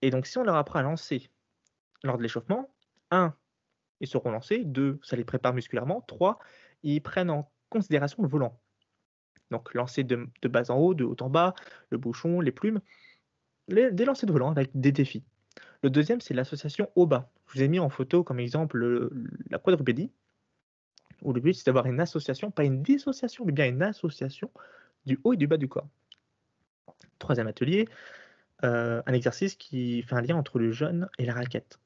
Et donc si on leur apprend à lancer lors de l'échauffement, 1, ils seront lancés, 2, ça les prépare musculairement, 3, ils prennent en considération le volant. Donc lancer de bas en haut, de haut en bas, le bouchon, les plumes, des lancers de volant avec des défis. Le deuxième, c'est l'association haut-bas. Je vous ai mis en photo comme exemple la quadrupédie, où le but c'est d'avoir une association, pas une dissociation, mais bien une association du haut et du bas du corps. Troisième atelier, un exercice qui fait un lien entre le jeune et la raquette.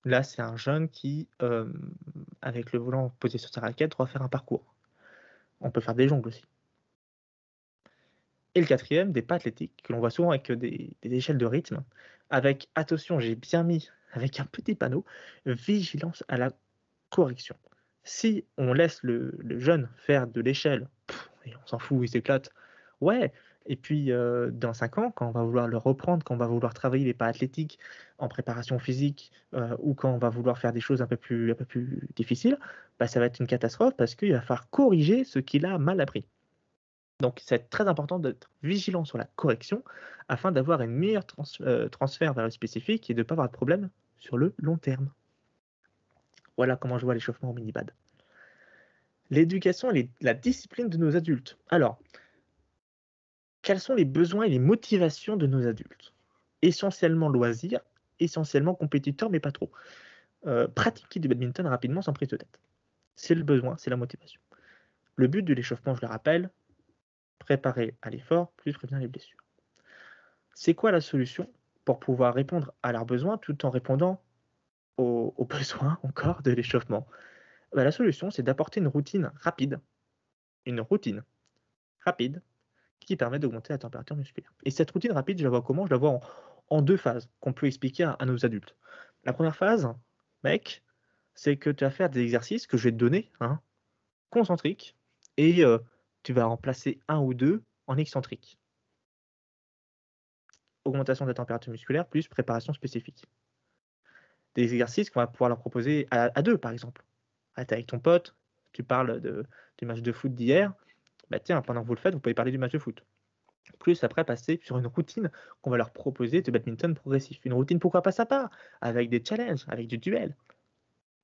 Là, c'est un jeune qui, avec le volant posé sur sa raquette, doit faire un parcours. On peut faire des jongles aussi. Et le quatrième, des pas athlétiques, que l'on voit souvent avec des échelles de rythme, avec, attention, j'ai bien mis, avec un petit panneau, vigilance à la correction. Si on laisse le jeune faire de l'échelle, et on s'en fout, il s'éclate, ouais. Et puis dans 5 ans, quand on va vouloir le reprendre, quand on va vouloir travailler les pas athlétiques en préparation physique, ou quand on va vouloir faire des choses un peu plus difficiles, bah, ça va être une catastrophe parce qu'il va falloir corriger ce qu'il a mal appris. Donc c'est très important d'être vigilant sur la correction afin d'avoir une meilleure transfert vers le spécifique et de ne pas avoir de problème sur le long terme. Voilà comment je vois l'échauffement au mini-pad. L'éducation et la discipline de nos adultes. Alors, quels sont les besoins et les motivations de nos adultes? Essentiellement loisirs, essentiellement compétiteurs, mais pas trop. Pratiquer du badminton rapidement sans prise de tête. C'est le besoin, c'est la motivation. Le but de l'échauffement, je le rappelle, préparer à l'effort, plus prévenir les blessures. C'est quoi la solution pour pouvoir répondre à leurs besoins tout en répondant aux besoins encore de l'échauffement? La solution, c'est d'apporter une routine rapide qui permet d'augmenter la température musculaire. Et cette routine rapide, je la vois comment? Je la vois en 2 phases qu'on peut expliquer à nos adultes. La première phase, mec, c'est que tu vas faire des exercices que je vais te donner, hein, concentriques, et tu vas remplacer un ou 2 en excentriques. Augmentation de la température musculaire plus préparation spécifique. Des exercices qu'on va pouvoir leur proposer à 2, par exemple. Tu es avec ton pote, tu parles du match de foot d'hier, bah tiens, pendant que vous le faites, vous pouvez parler du match de foot. Plus après passer sur une routine qu'on va leur proposer de badminton progressif. Une routine, pourquoi pas sympa, avec des challenges, avec du duel,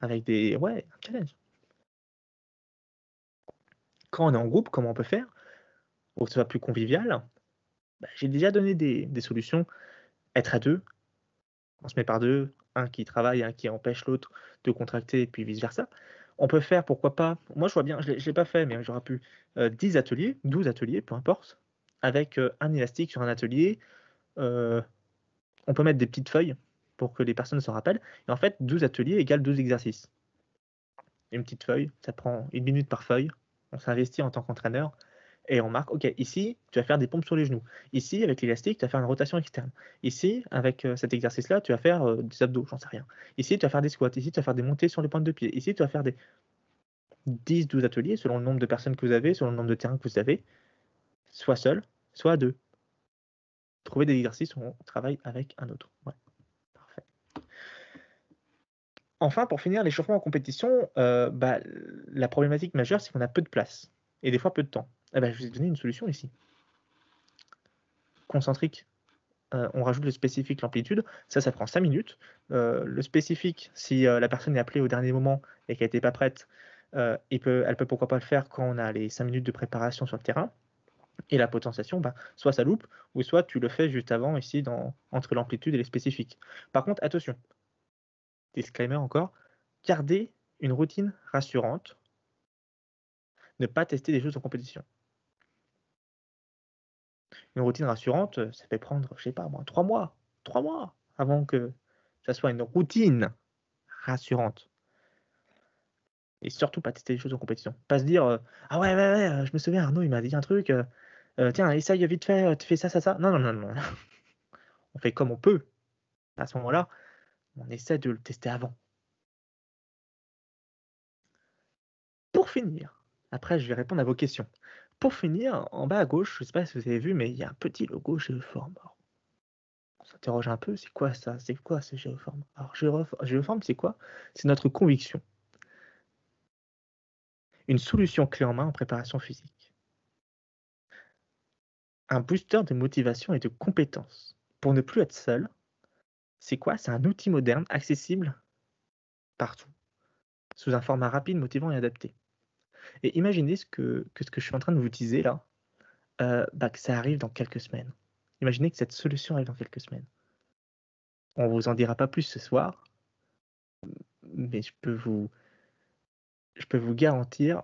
avec un challenge. Quand on est en groupe, comment on peut faire pour que ce soit plus convivial? Bah, j'ai déjà donné des solutions. Être à 2, on se met par 2, un qui travaille, un qui empêche l'autre de contracter et puis vice versa. On peut faire, pourquoi pas, moi je vois bien, je l'ai pas fait, mais j'aurais pu, 10 ateliers, 12 ateliers, peu importe, avec un élastique sur un atelier. On peut mettre des petites feuilles pour que les personnes se rappellent. Et en fait, 12 ateliers égale 12 exercices. Une petite feuille, ça prend 1 minute par feuille. On s'investit en tant qu'entraîneur et on marque, OK, ici, tu vas faire des pompes sur les genoux. Ici, avec l'élastique, tu vas faire une rotation externe. Ici, avec cet exercice-là, tu vas faire des abdos, j'en sais rien. Ici, tu vas faire des squats. Ici, tu vas faire des montées sur les pointes de pied. Ici, tu vas faire des 10-12 ateliers selon le nombre de personnes que vous avez, selon le nombre de terrains que vous avez, soit seul, soit à 2. Trouver des exercices où on travaille avec un autre. Ouais, parfait. Enfin, pour finir, l'échauffement en compétition, la problématique majeure, c'est qu'on a peu de place et des fois peu de temps. Je vous ai donné une solution ici. Concentrique, on rajoute le spécifique, l'amplitude. Ça prend 5 minutes. Le spécifique, si la personne est appelée au dernier moment et qu'elle n'était pas prête, elle peut pourquoi pas le faire quand on a les 5 minutes de préparation sur le terrain. Et la potentiation, soit ça loupe, ou soit tu le fais juste avant, ici, entre l'amplitude et les spécifiques. Par contre, attention, disclaimer encore, garder une routine rassurante, ne pas tester des choses en compétition. Une routine rassurante, ça fait prendre, je sais pas moi, 3 mois avant que ça soit une routine rassurante. Et surtout pas tester des choses en compétition. Pas se dire ah ouais, je me souviens, Arnaud, il m'a dit un truc, tiens, essaye vite fait, tu fais ça. Non, non, non, non. On fait comme on peut. À ce moment-là, on essaie de le tester avant. Pour finir, après je vais répondre à vos questions. Pour finir, en bas à gauche, je ne sais pas si vous avez vu, mais il y a un petit logo Géoform. Alors, on s'interroge un peu, c'est quoi ça? C'est quoi ce Géoform? Alors Géoform, c'est quoi? C'est notre conviction. Une solution clé en main en préparation physique. Un booster de motivation et de compétences. Pour ne plus être seul, c'est quoi? C'est un outil moderne, accessible partout, sous un format rapide, motivant et adapté. Et imaginez que ce que je suis en train de vous teaser là, que ça arrive dans quelques semaines. Imaginez que cette solution arrive dans quelques semaines. On ne vous en dira pas plus ce soir, mais je peux vous garantir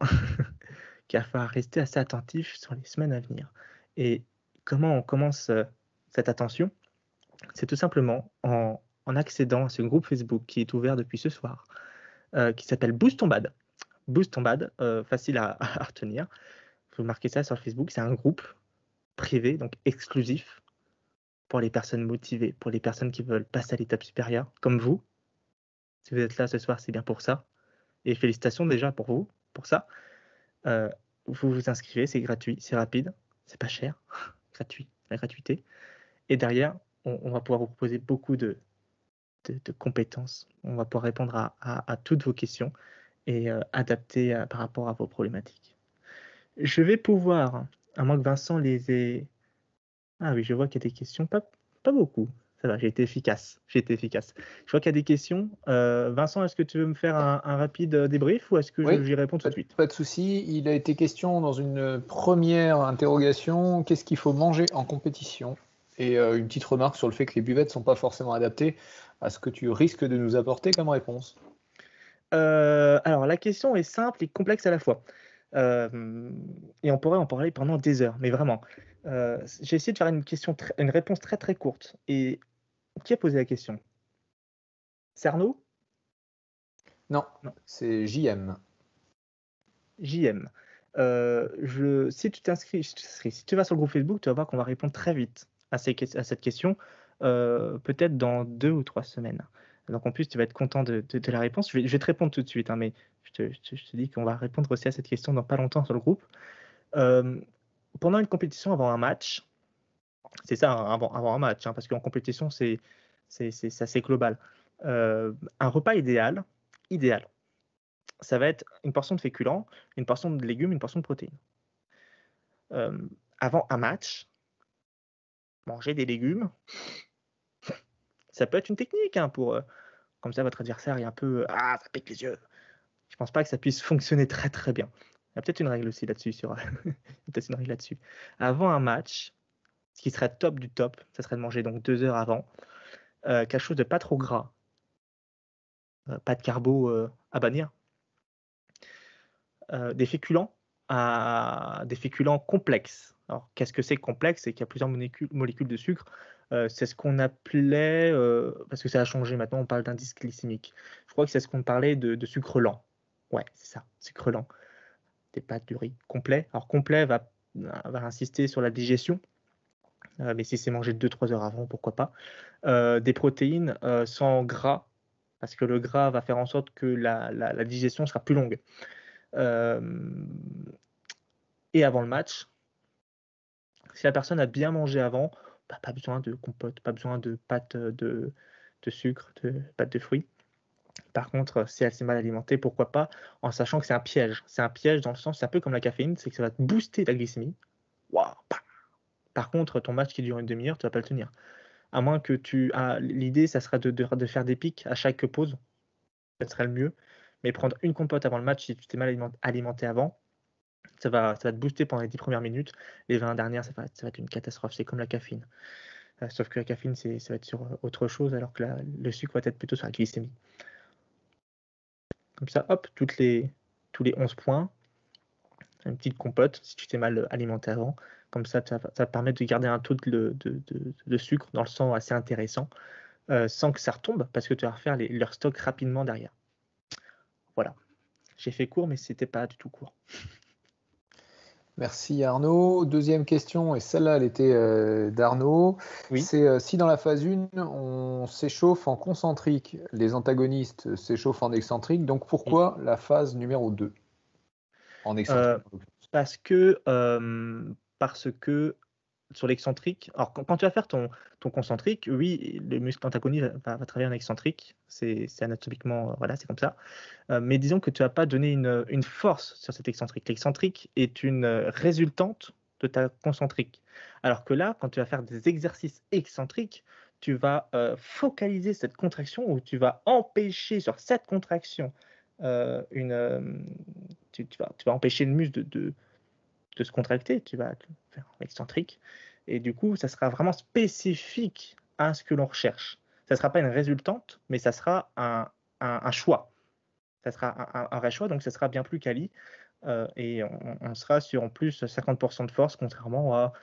qu'il va falloir rester assez attentif sur les semaines à venir. Et comment on commence cette attention? C'est tout simplement en accédant à ce groupe Facebook qui est ouvert depuis ce soir, qui s'appelle Boost ton Bad. Boost ton Bad, facile à retenir. Vous marquez ça sur Facebook, c'est un groupe privé, donc exclusif, pour les personnes motivées, pour les personnes qui veulent passer à l'étape supérieure, comme vous. Si vous êtes là ce soir, c'est bien pour ça. Et félicitations déjà pour vous, pour ça. Vous vous inscrivez, c'est gratuit, c'est rapide, c'est pas cher, gratuit, la gratuité. Et derrière, on va pouvoir vous proposer beaucoup de compétences. On va pouvoir répondre à toutes vos questions et adapter par rapport à vos problématiques. Je vais pouvoir, à moins que Vincent les ait... Ah oui, je vois qu'il y a des questions, pas beaucoup. Ça va, j'ai été efficace. Je vois qu'il y a des questions. Vincent, est-ce que tu veux me faire un rapide débrief ou est-ce que Oui, j'y réponds tout de suite? pas de souci. Il a été question dans une première interrogation, qu'est-ce qu'il faut manger en compétition? Et une petite remarque sur le fait que les buvettes ne sont pas forcément adaptées à ce que tu risques de nous apporter comme réponse. Alors, la question est simple et complexe à la fois. Et on pourrait en parler pendant des heures, mais vraiment. J'ai essayé de faire une réponse très très courte. Et qui a posé la question? C'est Arnaud? Non, Non, c'est JM. JM. Si tu t'inscris, si tu vas sur le groupe Facebook, tu vas voir qu'on va répondre très vite à cette question, peut-être dans 2 ou 3 semaines. Donc en plus, tu vas être content de la réponse. Je vais te répondre tout de suite, mais je te dis qu'on va répondre aussi à cette question dans pas longtemps sur le groupe. Pendant une compétition, avant un match, c'est ça, avant un match, parce qu'en compétition, c'est assez global. Un repas idéal, ça va être une portion de féculents, une portion de légumes, une portion de protéines. Avant un match, manger des légumes, ça peut être une technique pour comme ça votre adversaire est un peu ça pique les yeux. Je pense pas que ça puisse fonctionner très très bien. Il y a peut-être une règle aussi là-dessus peut-être une règle là-dessus. Avant un match, ce qui serait top du top, ça serait de manger donc 2 heures avant quelque chose de pas trop gras, pas de carbo à bannir, des féculents complexes. Alors, qu'est-ce que c'est complexe? C'est qu'il y a plusieurs molécules de sucre. C'est ce qu'on appelait, parce que ça a changé maintenant, on parle d'indice glycémique. Je crois que c'est ce qu'on parlait de sucre lent. Ouais, c'est ça, sucre lent. Des pâtes de riz complet. Alors, complet va insister sur la digestion, mais si c'est mangé 2-3 heures avant, pourquoi pas. Des protéines sans gras, parce que le gras va faire en sorte que la digestion sera plus longue. Et avant le match, si la personne a bien mangé avant, pas besoin de compote, pas besoin de pâte de sucre, de pâte de fruits. Par contre, si elle s'est mal alimentée, pourquoi pas, en sachant que c'est un piège. C'est un piège dans le sens, c'est un peu comme la caféine, c'est que ça va te booster ta glycémie. Waouh, par contre, ton match qui dure une demi-heure, tu vas pas le tenir. À moins que l'idée, ça serait de faire des pics à chaque pause. Ça serait le mieux. Mais prendre une compote avant le match, si tu t'es mal alimenté avant, ça va te booster pendant les 10 premières minutes. Les 20 dernières, ça va être une catastrophe. C'est comme la caféine. Sauf que la caféine, ça va être sur autre chose, alors que le sucre va être plutôt sur la glycémie. Comme ça, hop, tous les 11 points, une petite compote, si tu t'es mal alimenté avant. Comme ça va permettre de garder un taux de sucre dans le sang assez intéressant, sans que ça retombe, parce que tu vas refaire leur stock rapidement derrière. Voilà. J'ai fait court, mais c'était pas du tout court. Merci Arnaud. Deuxième question, et celle-là, elle était d'Arnaud. Oui. C'est si dans la phase 1, on s'échauffe en concentrique, les antagonistes s'échauffent en excentrique, donc pourquoi la phase numéro 2 en excentrique? Parce que sur l'excentrique, alors quand tu vas faire ton concentrique, oui, le muscle antagoniste va travailler en excentrique, c'est anatomiquement, voilà, c'est comme ça. Mais disons que tu vas pas donner une force sur cet excentrique. L'excentrique est une résultante de ta concentrique. Alors que là, quand tu vas faire des exercices excentriques, tu vas focaliser cette contraction, ou tu vas empêcher sur cette contraction tu vas empêcher le muscle de se contracter, tu vas faire en excentrique, et du coup, ça sera vraiment spécifique à ce que l'on recherche. Ça ne sera pas une résultante, mais ça sera un choix. Ça sera un vrai choix, donc ça sera bien plus quali, et on sera sur en plus 50% de force, contrairement à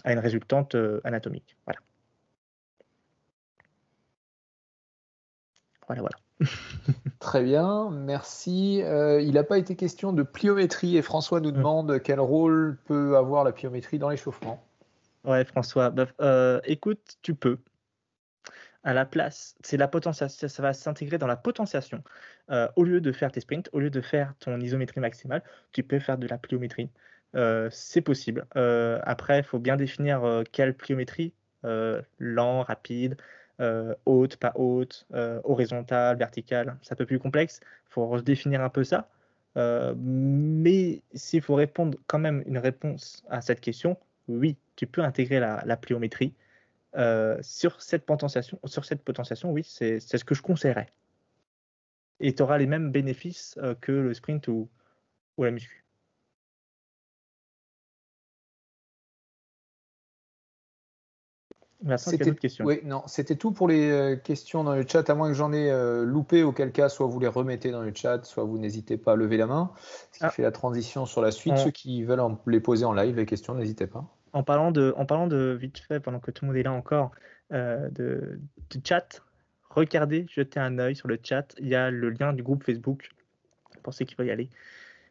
une résultante anatomique. Voilà. Voilà. Très bien, merci. Il n'a pas été question de pliométrie et François nous demande quel rôle peut avoir la pliométrie dans l'échauffement. Ouais, François, écoute, tu peux. À la place, c'est la potentiation, ça va s'intégrer dans la potentiation. Au lieu de faire tes sprints, au lieu de faire ton isométrie maximale, tu peux faire de la pliométrie. C'est possible. Après, il faut bien définir quelle pliométrie. Lent, rapide, haute, pas haute, horizontale, verticale. C'est un peu plus complexe. Il faut redéfinir un peu ça. Mais s'il faut répondre quand même une réponse à cette question, oui, tu peux intégrer la pliométrie. Sur cette potentiation, oui, c'est ce que je conseillerais. Et tu auras les mêmes bénéfices que le sprint ou la muscu. Vincent, il y a d'autres questions. Oui, non, c'était tout pour les questions dans le chat, à moins que j'en ai loupé, auquel cas, soit vous les remettez dans le chat, soit vous n'hésitez pas à lever la main, ce qui fait la transition sur la suite. Ceux qui veulent les poser en live, les questions, n'hésitez pas. En parlant de vite fait, pendant que tout le monde est là encore, de chat, regardez, jetez un œil sur le chat. Il y a le lien du groupe Facebook pour ceux qui veulent y aller.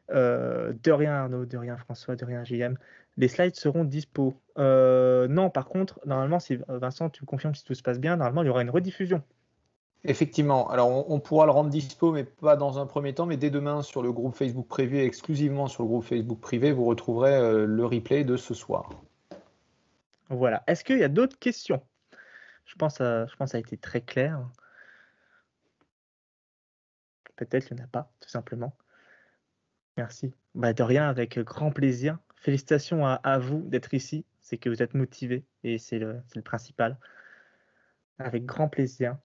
De rien Arnaud, de rien François, de rien JM. Les slides seront dispo. Non, par contre, normalement, si Vincent, tu me confirmes si tout se passe bien, normalement, il y aura une rediffusion. Effectivement, alors on pourra le rendre dispo, mais pas dans un premier temps, mais dès demain sur le groupe Facebook privé, exclusivement sur le groupe Facebook privé, vous retrouverez le replay de ce soir. Voilà. Est-ce qu'il y a d'autres questions? Je pense que ça a été très clair. Peut-être qu'il n'y en a pas, tout simplement. Merci. De rien, avec grand plaisir. Félicitations à vous d'être ici. C'est que vous êtes motivés et c'est le principal. Avec grand plaisir.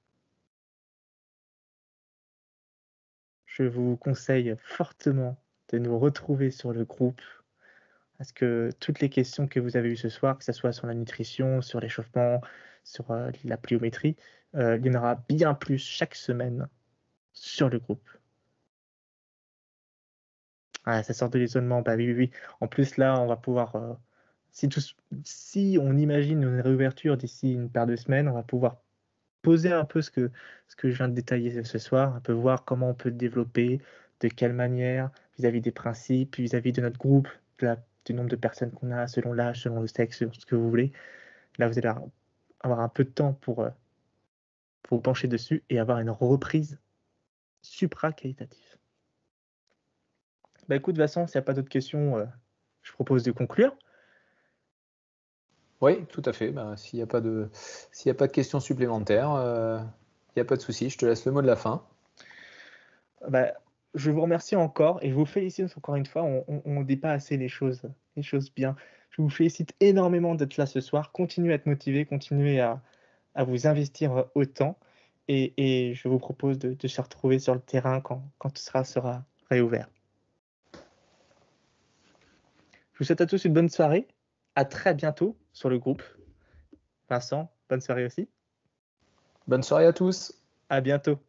Je vous conseille fortement de nous retrouver sur le groupe, parce que toutes les questions que vous avez eues ce soir, que ce soit sur la nutrition, sur l'échauffement, sur la pliométrie, il y en aura bien plus chaque semaine sur le groupe. Ah, ça sort de l'isolement, oui. En plus, là, on va pouvoir, si on imagine une réouverture d'ici une paire de semaines, on va pouvoir poser un peu ce que je viens de détailler ce soir, un peu voir comment on peut le développer, de quelle manière, vis-à-vis des principes, vis-à-vis de notre groupe, du nombre de personnes qu'on a, selon l'âge, selon le sexe, selon ce que vous voulez. Là, vous allez avoir un peu de temps pour vous pencher dessus et avoir une reprise supra-qualitative. Écoute, Vincent, s'il n'y a pas d'autres questions, je propose de conclure. Oui, tout à fait. S'il n'y a pas de questions supplémentaires, il n'y a pas de souci. Je te laisse le mot de la fin. Je vous remercie encore et je vous félicite encore une fois. On ne dit pas assez les choses bien. Je vous félicite énormément d'être là ce soir. Continuez à être motivés, continuez à vous investir autant. Et je vous propose de se retrouver sur le terrain quand tout sera réouvert. Je vous souhaite à tous une bonne soirée. À très bientôt sur le groupe. Vincent, bonne soirée aussi. Bonne soirée à tous. À bientôt.